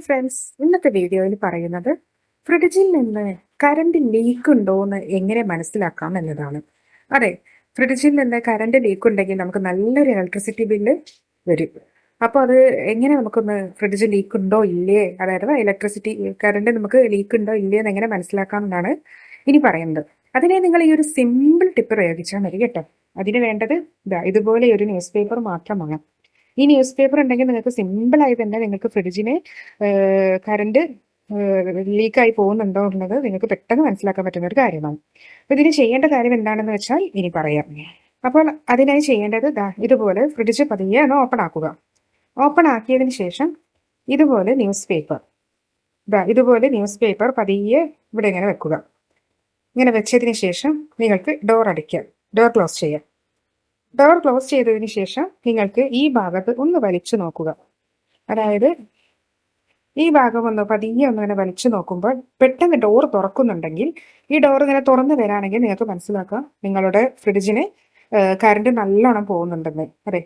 Hi friends, ഇന്നത്തെ വീഡിയോയിൽ പറയുന്നത് ഫ്രിഡ്ജിൽ നിന്ന് കറണ്ട് ലീക്ക് ഉണ്ടോ എന്ന് എങ്ങനെ മനസ്സിലാക്കാം എന്നതാണ്. അതെ, ഫ്രിഡ്ജിൽ നിന്ന് കറണ്ട് ലീക്ക് ഉണ്ടെങ്കിൽ നമുക്ക് നല്ലൊരു ഇലക്ട്രിസിറ്റി ബില്ല് വരും. അപ്പോൾ അത് എങ്ങനെ നമുക്കൊന്ന് ഫ്രിഡ്ജ് ലീക്ക് ഉണ്ടോ ഇല്ലേ, അതായത് ഇലക്ട്രിസിറ്റി കറണ്ട് നമുക്ക് ലീക്ക് ഉണ്ടോ ഇല്ലേ എന്ന് എങ്ങനെ മനസ്സിലാക്കാം എന്നാണ് ഇനി പറയുന്നത്. അതിനെ നിങ്ങൾ ഈ ഒരു സിമ്പിൾ ടിപ്പ് പ്രയോഗിച്ചാൽ മതി കേട്ടോ. അതിന് വേണ്ടത് ഇതുപോലെ ഒരു ന്യൂസ് പേപ്പർ മാത്രമാണ്. ഈ ന്യൂസ് പേപ്പർ ഉണ്ടെങ്കിൽ നിങ്ങൾക്ക് സിമ്പിളായി തന്നെ നിങ്ങൾക്ക് ഫ്രിഡ്ജിന് കറണ്ട് ലീക്കായി പോകുന്നുണ്ടോ എന്നുള്ളത് നിങ്ങൾക്ക് പെട്ടെന്ന് മനസ്സിലാക്കാൻ പറ്റുന്ന ഒരു കാര്യമാണ്. അപ്പോൾ ഇതിന് ചെയ്യേണ്ട കാര്യം എന്താണെന്ന് വെച്ചാൽ ഇനി പറയാം. അപ്പോൾ അതിനായി ചെയ്യേണ്ടത് ഇതുപോലെ ഫ്രിഡ്ജ് പതിയെ ഒന്ന് ഓപ്പൺ ആക്കുക. ഓപ്പൺ ആക്കിയതിന് ശേഷം ഇതുപോലെ ന്യൂസ് പേപ്പർ പതിയെ ഇവിടെ ഇങ്ങനെ വെക്കുക. ഇങ്ങനെ വെച്ചതിന് ശേഷം നിങ്ങൾക്ക് ഡോർ ക്ലോസ് ചെയ്യാം. ഡോർ ക്ലോസ് ചെയ്തതിന് ശേഷം നിങ്ങൾക്ക് ഈ ഭാഗത്ത് ഒന്ന് വലിച്ചു നോക്കുക. അതായത് ഈ ഭാഗം പതിയെ ഇങ്ങനെ വലിച്ചു നോക്കുമ്പോൾ പെട്ടെന്ന് ഡോർ തുറക്കുന്നുണ്ടെങ്കിൽ, ഈ ഡോർ ഇങ്ങനെ തുറന്നു വരാണെങ്കിൽ നിങ്ങൾക്ക് മനസ്സിലാക്കാം നിങ്ങളുടെ ഫ്രിഡ്ജിന് കറണ്ട് നല്ലോണം പോകുന്നുണ്ടെന്ന്. അതെ,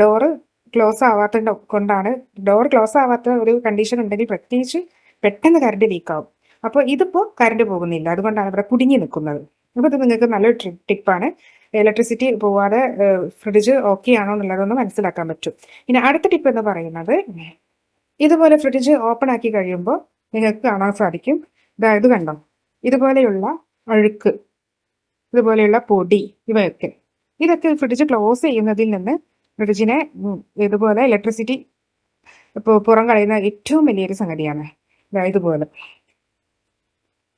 ഡോറ് ക്ലോസ് ആവാത്ത കൊണ്ടാണ്. ഡോർ ക്ലോസ് ആവാത്ത ഒരു കണ്ടീഷൻ ഉണ്ടെങ്കിൽ പ്രത്യേകിച്ച് പെട്ടെന്ന് കറണ്ട് ലീക്കാവും. അപ്പോൾ ഇതിപ്പോൾ കറണ്ട് പോകുന്നില്ല, അതുകൊണ്ടാണ് ഇവിടെ കുടുങ്ങി നിൽക്കുന്നത്. അപ്പോൾ ഇത് നിങ്ങൾക്ക് നല്ലൊരു ടിപ്പാണ്. ഇലക്ട്രിസിറ്റി പോവാതെ ഫ്രിഡ്ജ് ഓക്കെ ആണോ എന്നുള്ളതൊന്ന് മനസ്സിലാക്കാൻ പറ്റും. ഇനി അടുത്ത ടിപ്പ് എന്ന് പറയുന്നത്, ഇതുപോലെ ഫ്രിഡ്ജ് ഓപ്പൺ ആക്കി കഴിയുമ്പോൾ നിങ്ങൾക്ക് കാണാൻ സാധിക്കും, ഇത് കണ്ടോ, ഇതുപോലെയുള്ള അഴുക്ക്, ഇതുപോലെയുള്ള പൊടി, ഇതൊക്കെ ഫ്രിഡ്ജ് ക്ലോസ് ചെയ്യുന്നതിൽ നിന്ന് ഫ്രിഡ്ജിനെ ഇതുപോലെ ഇലക്ട്രിസിറ്റി പുറം കളയുന്ന ഏറ്റവും വലിയൊരു സംഗതിയാണ് ഇതുപോലെ.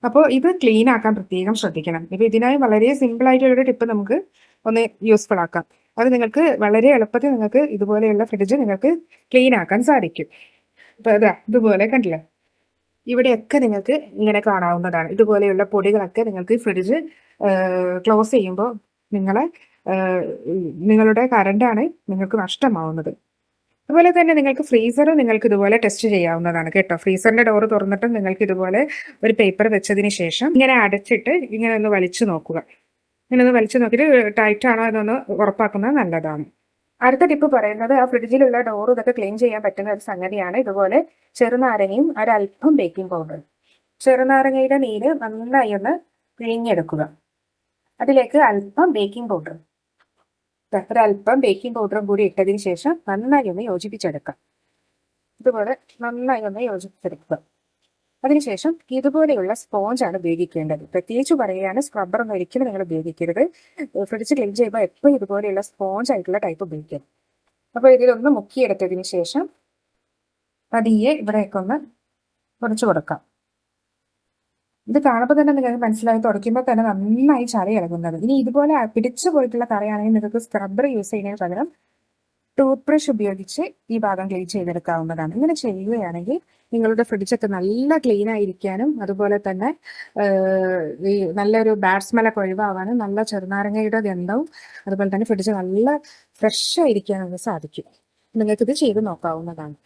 അപ്പോൾ ഇത് ക്ലീൻ ആക്കാൻ പ്രത്യേകം ശ്രദ്ധിക്കണം. ഇപ്പൊ ഇതിനായി വളരെ സിമ്പിൾ ആയിട്ടുള്ള ടിപ്പ് നമുക്ക് ഒന്ന് യൂസ്ഫുൾ ആക്കാം. അത് നിങ്ങൾക്ക് വളരെ എളുപ്പത്തിൽ നിങ്ങൾക്ക് ഇതുപോലെയുള്ള ഫ്രിഡ്ജ് നിങ്ങൾക്ക് ക്ലീൻ ആക്കാൻ സാധിക്കും. അപ്പൊ ഇതുപോലെ കണ്ടില്ലേ, ഇവിടെയൊക്കെ നിങ്ങൾക്ക് ഇങ്ങനെ കാണാവുന്നതാണ്. ഇതുപോലെയുള്ള പൊടികളൊക്കെ നിങ്ങൾക്ക് ഫ്രിഡ്ജ് ക്ലോസ് ചെയ്യുമ്പോൾ നിങ്ങളുടെ കറണ്ടാണ് നിങ്ങൾക്ക് നഷ്ടമാവുന്നത്. അതുപോലെ തന്നെ നിങ്ങൾക്ക് ഫ്രീസർ നിങ്ങൾക്ക് ഇതുപോലെ ടെസ്റ്റ് ചെയ്യാവുന്നതാണ് കേട്ടോ. ഫ്രീസറിന്റെ ഡോർ തുറന്നിട്ട് നിങ്ങൾക്ക് ഇതുപോലെ ഒരു പേപ്പർ വെച്ചതിന് ശേഷം ഇങ്ങനെ അടച്ചിട്ട് ഇങ്ങനെ ഒന്ന് വലിച്ചു നോക്കുക. ഇങ്ങനെ ഒന്ന് വലിച്ചു നോക്കിയിട്ട് ടൈറ്റ് ആണോ എന്നൊന്ന് ഉറപ്പാക്കുന്നത് നല്ലതാണ്. അടുത്ത ടിപ്പ് പറയുന്നത്, ആ ഫ്രിഡ്ജിലുള്ള ഡോർ ഇതൊക്കെ ക്ലീൻ ചെയ്യാൻ പറ്റുന്ന ഒരു സംഗതിയാണ്. ഇതുപോലെ ചെറുനാരങ്ങയും ഒരല്പം ബേക്കിംഗ് പൗഡർ, ചെറുനാരങ്ങയുടെ നീര് നന്നായി ഒന്ന് പിഴിഞ്ഞെടുക്കുക. അതിലേക്ക് അല്പം ബേക്കിംഗ് പൗഡർ, ഒരല്പം ബേക്കിംഗ് പൗഡറും കൂടി ഇട്ടതിന് ശേഷം നന്നായി ഒന്ന് യോജിപ്പിച്ചെടുക്കാം. ഇതുപോലെ നന്നായി ഒന്ന് യോജിപ്പിച്ചെടുക്കുക. അതിനുശേഷം ഇതുപോലെയുള്ള സ്പോഞ്ചാണ് ഉപയോഗിക്കേണ്ടത്. പ്രത്യേകിച്ച് പറയുകയാണ്, സ്ക്രബ്ബർ ഒന്നും ഒരിക്കലും നിങ്ങൾ ഉപയോഗിക്കരുത്. ഫ്രിഡ്ജ് ക്ലീൻ ചെയ്യുമ്പോൾ എപ്പോഴും ഇതുപോലെയുള്ള സ്പോഞ്ച് ആയിട്ടുള്ള ടൈപ്പ് ഉപയോഗിക്കാം. അപ്പോൾ ഇതിലൊന്ന് മുക്കിയെടുത്തതിന് ശേഷം പതിയെ ഇവിടെയൊക്കെ ഒന്ന് കുറച്ച് കൊടുക്കാം. ഇത് കാണുമ്പോൾ തന്നെ നിങ്ങൾക്ക് മനസ്സിലായി, തുടയ്ക്കുമ്പോൾ തന്നെ നന്നായി ചളി ഇളകുന്നത്. ഇനി ഇതുപോലെ പിടിച്ചു പോയിട്ടുള്ള കറയാണെങ്കിൽ നിങ്ങൾക്ക് സ്ക്രബ്ബർ യൂസ് ചെയ്യുന്നതിന് പകരം ടൂത്ത് ബ്രഷ് ഉപയോഗിച്ച് ഈ ഭാഗം ക്ലീൻ ചെയ്തെടുക്കാവുന്നതാണ്. ഇങ്ങനെ ചെയ്യുകയാണെങ്കിൽ നിങ്ങളുടെ ഫ്രിഡ്ജൊക്കെ നല്ല ക്ലീൻ ആയിരിക്കാനും അതുപോലെ തന്നെ ഈ നല്ലൊരു ബാഡ് സ്മെല്ലൊക്കെ ഒഴിവാകാനും നല്ല ചെറുനാരങ്ങയുടെ ഗന്ധവും അതുപോലെ തന്നെ ഫ്രിഡ്ജ് നല്ല ഫ്രഷ് ആയിരിക്കാനും സാധിക്കും. നിങ്ങൾക്കിത് ചെയ്ത് നോക്കാവുന്നതാണ്.